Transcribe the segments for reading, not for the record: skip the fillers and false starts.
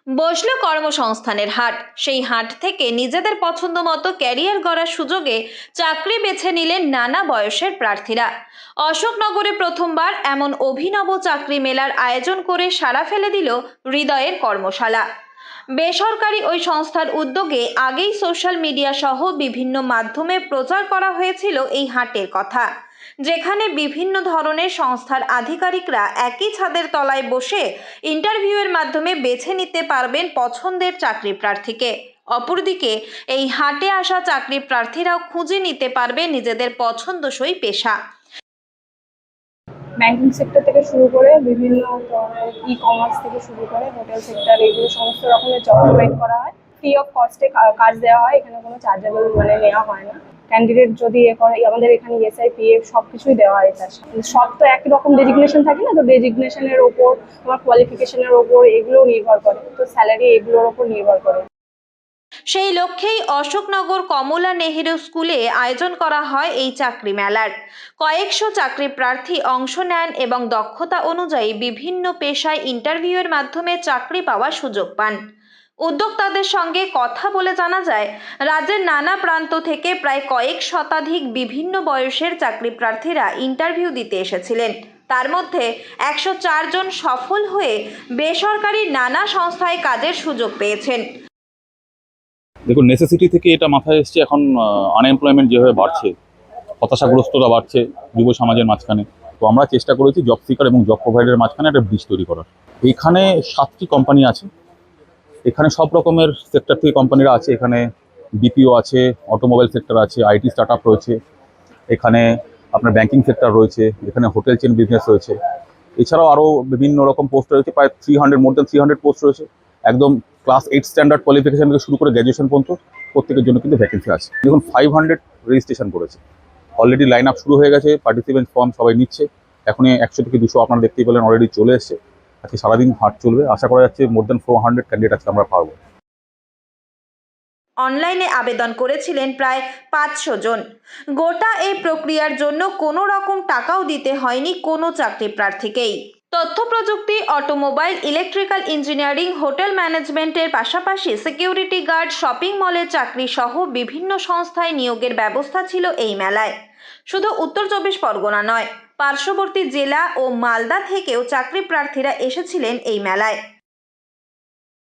বসলো কর্মসংস্থানের হাট। সেই হাট থেকে নিজেদের পছন্দ মতো ক্যারিয়ার গড়ার সুযোগে চাকরি বেছে নিলেন নানা বয়সের প্রার্থীরা। অশোকনগরে প্রথমবার এমন অভিনব চাকরি মেলার আয়োজন করে সাড়া ফেলে দিল হৃদয়ের কর্মশালা। বেসরকারি ওই সংস্থার উদ্যোগে আগেই সোশ্যাল মিডিয়া সহ বিভিন্ন মাধ্যমে প্রচার করা হয়েছিল এই হাটের কথা, যেখানে বিভিন্ন ধরনের সংস্থার আধিকারিকরা একই ছাদের তলায় বসে ইন্টারভিউয়ের মাধ্যমে বেছে নিতে পারবেন পছন্দের চাকরি প্রার্থীকে। অপরদিকে এই হাটে আসা চাকরি প্রার্থীরাও খুঁজে নিতে পারবে নিজেদের পছন্দসই পেশা। ব্যাংকিং সেক্টর থেকে শুরু করে বিভিন্ন ধরনের ই-কমার্স থেকে শুরু করে হোটেল সেক্টর, এগুলো সমস্ত রকমের জব প্রোভাইড করা হয়। ফ্রি অফ কস্টে কাজ দেওয়া হয়, এখানে কোনো চার্জেবল নেওয়া হয় না। ক্যান্ডিডেট যদি করে, আমাদের এখানে এসআই পিএফ সব কিছুই দেওয়া হয়। তার সাথে সব তো একই রকম ডেজিগনেশন থাকে না, তো ডেজিগনেশনের ওপর, তোমার কোয়ালিফিকেশনের ওপর এগুলোও নির্ভর করে, তো স্যালারি এগুলোর ওপর নির্ভর করে। সেই লক্ষ্যেই অশোকনগর কমলা নেহেরু স্কুলে আয়োজন করা হয় এই চাকরি মেলার। কয়েকশো চাকরি প্রার্থী অংশ নেন এবং দক্ষতা অনুযায়ী বিভিন্ন পেশায় ইন্টারভিউয়ের মাধ্যমে চাকরি পাওয়ার সুযোগ পান। উদ্যোক্তাদের সঙ্গে কথা বলে জানা যায়, রাজ্যের নানা প্রান্ত থেকে প্রায় কয়েক শতাধিক বিভিন্ন বয়সের চাকরি প্রার্থীরা ইন্টারভিউ দিতে এসেছিলেন। তার মধ্যে 104 জন সফল হয়ে বেসরকারি নানা সংস্থায় কাজের সুযোগ পেয়েছেন। দেখুন, নেসেসিটি থেকে এটা মাথায় এসছে। এখন আনএমপ্লয়মেন্ট যেভাবে বাড়ছে, হতাশাগ্রস্ততা বাড়ছে যুব সমাজের মাঝখানে, তো আমরা চেষ্টা করেছি জব সিকার এবং জব প্রোভাইডারের মাঝখানে একটা ব্রিজ তৈরি করার। এইখানে 7টি কোম্পানি আছে, এখানে সব রকমের সেক্টর থেকে কোম্পানিরা আছে। এখানে বিপিও আছে, অটোমোবাইল সেক্টর আছে, আইটি স্টার্ট আপ রয়েছে, এখানে আপনার ব্যাংকিং সেক্টর রয়েছে, এখানে হোটেল চেন বিজনেস রয়েছে, এছাড়াও আরও বিভিন্ন রকম পোস্ট রয়েছে। প্রায় মোর দ্যান 300 পোস্ট রয়েছে। একদম ক্লাস 8 স্ট্যান্ডার্ড কোয়ালিফিকেশন থেকে শুরু করে গ্র্যাজুয়েশন পর্যন্ত প্রত্যেকের জন্য কিন্তু ভ্যাকেন্সি আছে। দেখুন, 500 রেজিস্ট্রেশন করেছে, অলরেডি লাইন আপ শুরু হয়ে গেছে, পার্টিসিপেন্ট ফর্ম সবাই নিচ্ছে। এখনই 100 থেকে 200 আপনারা দেখতেই পেলেন অলরেডি চলে এসছে। আজকে সারাদিন হাট চলবে, আশা করা যাচ্ছে মোর দ্যান 400 ক্যান্ডিডেট আজকে আমরা পাবো। অনলাইনে আবেদন করেছিলেন প্রায় 500 জন। গোটা এই প্রক্রিয়ার জন্য কোনো রকম টাকাও দিতে হয়নি কোনো চাকরি প্রার্থীকেই। তথ্য প্রযুক্তি, অটোমোবাইল, ইলেকট্রিক্যাল ইঞ্জিনিয়ারিং, হোটেল ম্যানেজমেন্টের পাশাপাশি সিকিউরিটি গার্ড, শপিং মলের চাকরি সহ বিভিন্ন সংস্থায় নিয়োগের ব্যবস্থা ছিল এই মেলায়। শুধু উত্তর 24 পরগনা নয়, পার্শ্ববর্তী জেলা ও মালদা থেকেও চাকরি প্রার্থীরা এসেছিলেন এই মেলায়।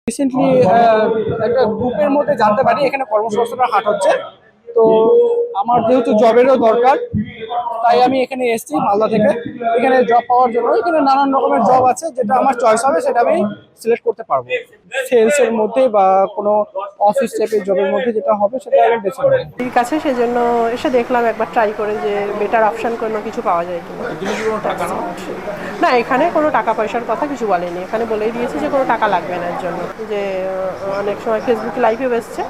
রিসেন্টলি একটা গ্রুপের মধ্যে জানতে পারি এখানে কর্মসংস্থানের হাট হচ্ছে, তো আমার যেহেতু জবেরও দরকার, তাই আমি এখানে এসেছি মালদা থেকে এখানে জব পাওয়ার জন্য। এখানে নানান রকমের জব আছে, যেটা আমার চয়েস হবে সেটা আমি সিলেক্ট করতে পারবো। সেলসের মধ্যে বা কোনো অফিস টাইপের জবের মধ্যে যেটা হবে সেটা আমি বেছে নেব। ঠিক আছে, সেজন্য এসে দেখলাম, একবার ট্রাই করে যে বেটার অপশন কোনো কিছু পাওয়া যায় কিনা। না, এখানে কোনো টাকা পয়সার কথা কিছু বলেনি, এখানে বলেই দিয়েছে যে কোনো টাকা লাগবে না এর জন্য। যে অনেক সময় ফেসবুকে লাইভে এসছে।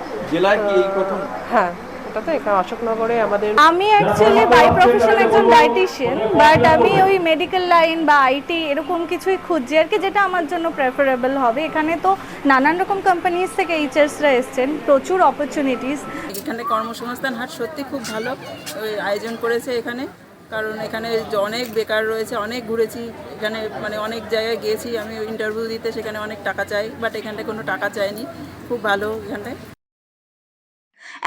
হ্যাঁ, এটা তো এখানে অশোকনগরে আমাদের। আমি অ্যাকচুয়ালি বাই প্রফেশন একজন ডায়েটিশিয়ান, বাট আমি ওই মেডিকেল লাইন বা আইটি এরকম কিছুই খুঁজছি আর কি, যেটা আমার জন্য প্রেফারেবল হবে। এখানে তো নানান রকম কোম্পানিজ থেকে এইচআরসরা এসছেন, প্রচুর অপরচুনিটিস। এখানে কর্মসংস্থান হাট সত্যি খুব ভালো আয়োজন করেছে এখানে, কারণ এখানে অনেক বেকার রয়েছে। অনেক ঘুরেছি এখানে, মানে অনেক জায়গায় গিয়েছি আমি ইন্টারভিউ দিতে, সেখানে অনেক টাকা চাই, বাট এখানটায় কোনো টাকা চায়নি, খুব ভালো এখানটায়।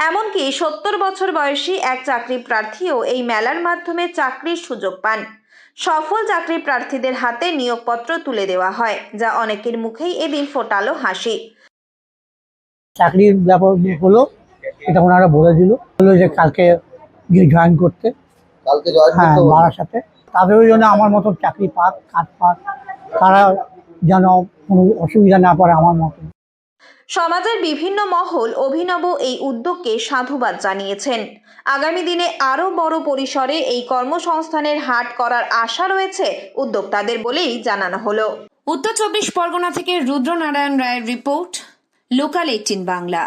এমনকি 70 বছর বয়সী এক চাকরি প্রার্থীও এই মেলার মাধ্যমে চাকরির সুযোগ পান। সফল চাকরি প্রার্থীদের হাতে নিয়োগপত্র তুলে দেওয়া হয়, যা অনেকের মুখেই এদিন ফোটালো হাসি। চাকরির ব্যাপার হলো, এটা ওনারা বলে দিল, বললো যে কালকে গিয়ে জয়েন করতে, হ্যাঁ মারার সাথে। তাদেরও জন্য আমার মতো চাকরি পাক, কাজ পাক, তারা যেন কোনো অসুবিধা না পড়ে আমার মতো। সমাজের বিভিন্ন মহল অভিনব এই উদ্যোগকে সাধুবাদ জানিয়েছেন। আগামী দিনে আরও বড় পরিসরে এই কর্মসংস্থানের হাট করার আশা রয়েছে উদ্যোক্তাদের বলেই জানানো হলো। উত্তর 24 পরগনা থেকে রুদ্রনারায়ণ রায়ের রিপোর্ট, লোকাল 18 বাংলা।